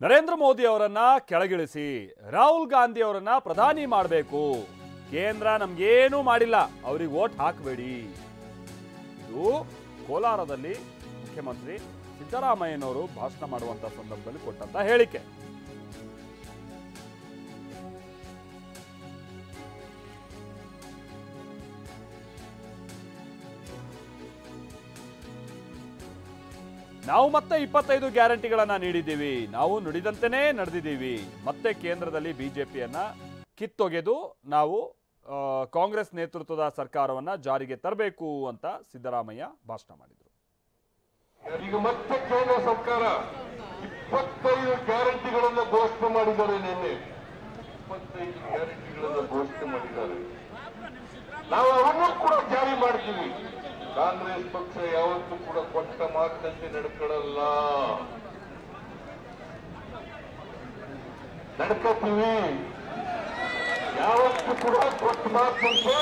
ನರೇಂದ್ರ ಮೋದಿ ಅವರನ್ನ ಕೆಳಗಿಳಿಸಿ ರಾಹುಲ್ ಗಾಂಧಿ ಅವರನ್ನ ಪ್ರಧಾನಿ ಮಾಡಬೇಕು. ಕೇಂದ್ರ ನಮಗೇನೂ ಮಾಡಿಲ್ಲ, ಅವರಿಗೆ ವೋಟ್ ಹಾಕಬೇಡಿ. ಇದು ಕೋಲಾರದಲ್ಲಿ ಮುಖ್ಯಮಂತ್ರಿ ಸಿದ್ದರಾಮಯ್ಯನವರು ಭಾಷಣ ಮಾಡುವಂತ ಸಂದರ್ಭದಲ್ಲಿ ಕೊಟ್ಟಂತ ಹೇಳಿಕೆ. ನಾವು ಮತ್ತೆ 25 ಗ್ಯಾರಂಟಿಗಳನ್ನ ನೀಡಿದ್ದೀವಿ, ನಾವು ನುಡಿದಂತೆಯೇ ನಡೆದಿದ್ದೀವಿ. ಮತ್ತೆ ಕೇಂದ್ರದಲ್ಲಿ ಬಿಜೆಪಿಯನ್ನ ಕಿತ್ತೊಗೆದು ನಾವು ಕಾಂಗ್ರೆಸ್ ನೇತೃತ್ವದ ಸರ್ಕಾರವನ್ನ ಜಾರಿಗೆ ತರಬೇಕು ಅಂತ ಸಿದ್ದರಾಮಯ್ಯ ಭಾಷಣ ಮಾಡಿದರು. ಈಗ ಮತ್ತೆ ಕೇಂದ್ರ ಸರ್ಕಾರ 25 ಗ್ಯಾರಂಟಿಗಳನ್ನು ಘೋಷಣೆ ಮಾಡಿದ್ದಾರೆ. ನಿನ್ನೆ 25 ಗ್ಯಾರಂಟಿಗಳನ್ನು ಘೋಷಣೆ ಮಾಡಿದ್ದಾರೆ. ನಾವು ಅವನ್ನೂ ಕೂಡ ಜಾರಿ ಮಾಡ್ತೀವಿ. ಕಾಂಗ್ರೆಸ್ ಪಕ್ಷ ಯಾವತ್ತೂ ಕೂಡ ಕೊಟ್ಟ ಮಾತಿನಂತೆ ನಡ್ಕೊಳ್ಳಲ್ಲ, ನಡ್ಕೋತೀವಿ. ಯಾವತ್ತೂ ಕೂಡ ಕೊಟ್ಟ ಮಾತಿನಂತೆ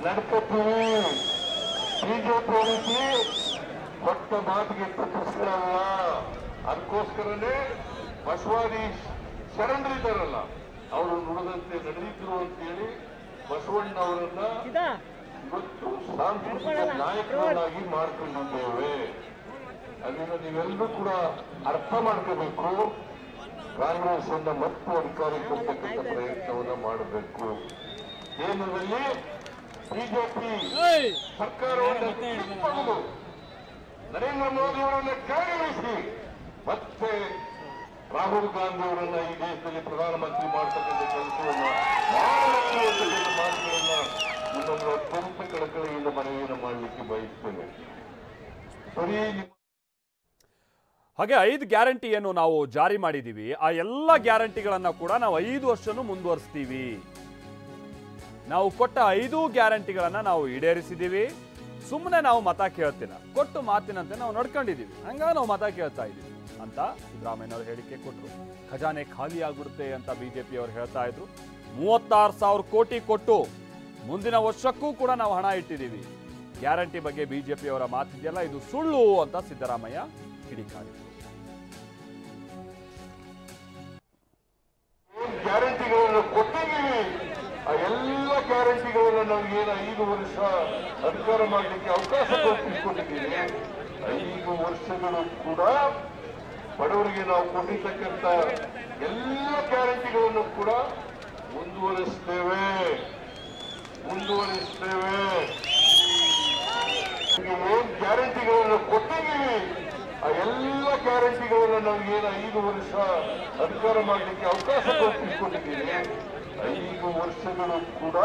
ನಡ್ಕೋತೀವಿ. ಬಿಜೆಪಿ ರೀತಿ ಕೊಟ್ಟ ಮಾತಿಗೆ ತಪ್ಪಿಸ್ಕೊಳ್ಳಲ್ಲ. ಅದಕ್ಕೋಸ್ಕರನೇ ಬಸವಾದಿ ಶರಣರಿದ್ದಾರಲ್ಲ, ಅವರು ನುಡಿದಂತೆ ನಡೆದಿದ್ರು ಅಂತೇಳಿ ಬಸವಣ್ಣವರನ್ನ ಇವತ್ತು ಸಾಂಸ್ಕೃತಿಕ ನಾಯಕರನ್ನಾಗಿ ಮಾಡ್ಕೊಂಡಿದ್ದೇವೆ. ಅದನ್ನು ನೀವೆಲ್ಲರೂ ಕೂಡ ಅರ್ಥ ಮಾಡ್ಕೋಬೇಕು. ಕಾಂಗ್ರೆಸ್ ಅನ್ನ ಮತ್ತೆ ಅಧಿಕಾರಕ್ಕೆ ಬರ್ತಕ್ಕಂಥ ಪ್ರಯತ್ನವನ್ನ ಮಾಡಬೇಕು. ಕೇಂದ್ರದಲ್ಲಿ ಬಿಜೆಪಿ ಸರ್ಕಾರವನ್ನು ಕಿತ್ತೊಗೆದು ನರೇಂದ್ರ ಮೋದಿ ಅವರನ್ನ ಕೆಳಗಿಳಿಸಿ ಮತ್ತೆ ರಾಹುಲ್ ಗಾಂಧಿ ಅವರನ್ನ ಈ ದೇಶದಲ್ಲಿ ಪ್ರಧಾನಮಂತ್ರಿ ಮಾಡತಕ್ಕಂಥ ಕೆಲಸವನ್ನ ಮಾಡಬೇಕು ಮಾತುಗಳನ್ನ ನಿಮ್ಮನ್ನು ಅತ್ಯಂತ ಕಳಕಳಿಯಿಂದ ಮನವಿಯನ್ನು ಮಾಡಲಿಕ್ಕೆ ಬಯಸ್ತೇನೆ. ಸರಿ, ಹಾಗೆ 5 ಗ್ಯಾರಂಟಿಯನ್ನು ನಾವು ಜಾರಿ ಮಾಡಿದ್ದೀವಿ. ಆ ಎಲ್ಲ ಗ್ಯಾರಂಟಿಗಳನ್ನ ಕೂಡ ನಾವು 5 ವರ್ಷನೂ ಮುಂದುವರಿಸ್ತೀವಿ. ನಾವು ಕೊಟ್ಟ 5 ಗ್ಯಾರಂಟಿಗಳನ್ನ ನಾವು ಈಡೇರಿಸಿದ್ದೀವಿ. ಸುಮ್ಮನೆ ನಾವು ಮತ ಕೇಳ್ತಿಲ್ಲ, ಕೊಟ್ಟು ಮಾತಿನಂತೆ ನಾವು ನಡ್ಕೊಂಡಿದ್ದೀವಿ, ಹಂಗಾಗಿ ನಾವು ಮತ ಕೇಳ್ತಾ ಇದ್ದೀವಿ ಅಂತ ಸಿದ್ದರಾಮಯ್ಯನವರು ಹೇಳಿಕೆ ಕೊಟ್ಟರು. ಖಜಾನೆ ಖಾಲಿ ಆಗ್ಬಿಡುತ್ತೆ ಅಂತ ಬಿಜೆಪಿ ಅವರು ಹೇಳ್ತಾ ಇದ್ರು. 36,000 ಕೋಟಿ ಕೊಟ್ಟು ಮುಂದಿನ ವರ್ಷಕ್ಕೂ ಕೂಡ ನಾವು ಹಣ ಇಟ್ಟಿದ್ದೀವಿ. ಗ್ಯಾರಂಟಿ ಬಗ್ಗೆ ಬಿಜೆಪಿ ಅವರ ಮಾತಿದೆಯಲ್ಲ, ಇದು ಸುಳ್ಳು ಅಂತ ಸಿದ್ದರಾಮಯ್ಯ ಕಿಡಿಕಾರಿದರು. ಗ್ಯಾರಂಟಿಗಳನ್ನು ಕೊಟ್ಟಿದ್ದೀವಿ. ಆ ಎಲ್ಲ ಗ್ಯಾರಂಟಿಗಳನ್ನು ನಮಗೇನು 5 ವರ್ಷ ಅಧಿಕಾರ ಮಾಡಲಿಕ್ಕೆ ಅವಕಾಶ ಕೊಟ್ಟಿದ್ದೀವಿ. 5 ವರ್ಷಗಳು ಕೂಡ ಬಡವರಿಗೆ ನಾವು ಕೊಟ್ಟಿರ್ತಕ್ಕಂಥ ಎಲ್ಲ ಗ್ಯಾರಂಟಿಗಳನ್ನು ಕೂಡ ಮುಂದುವರಿಸ್ತೇವೆ. ಏನ್ ಗ್ಯಾರಂಟಿಗಳನ್ನು ಕೊಟ್ಟಿದ್ದೀವಿ, ಆ ಎಲ್ಲ ಗ್ಯಾರಂಟಿಗಳನ್ನು ನಮಗೇನು 5 ವರ್ಷ ಅಧಿಕಾರ ಮಾಡಲಿಕ್ಕೆ ಅವಕಾಶ ಕೊಟ್ಟಿದ್ದೀವಿ. 5 ವರ್ಷಗಳು ಕೂಡ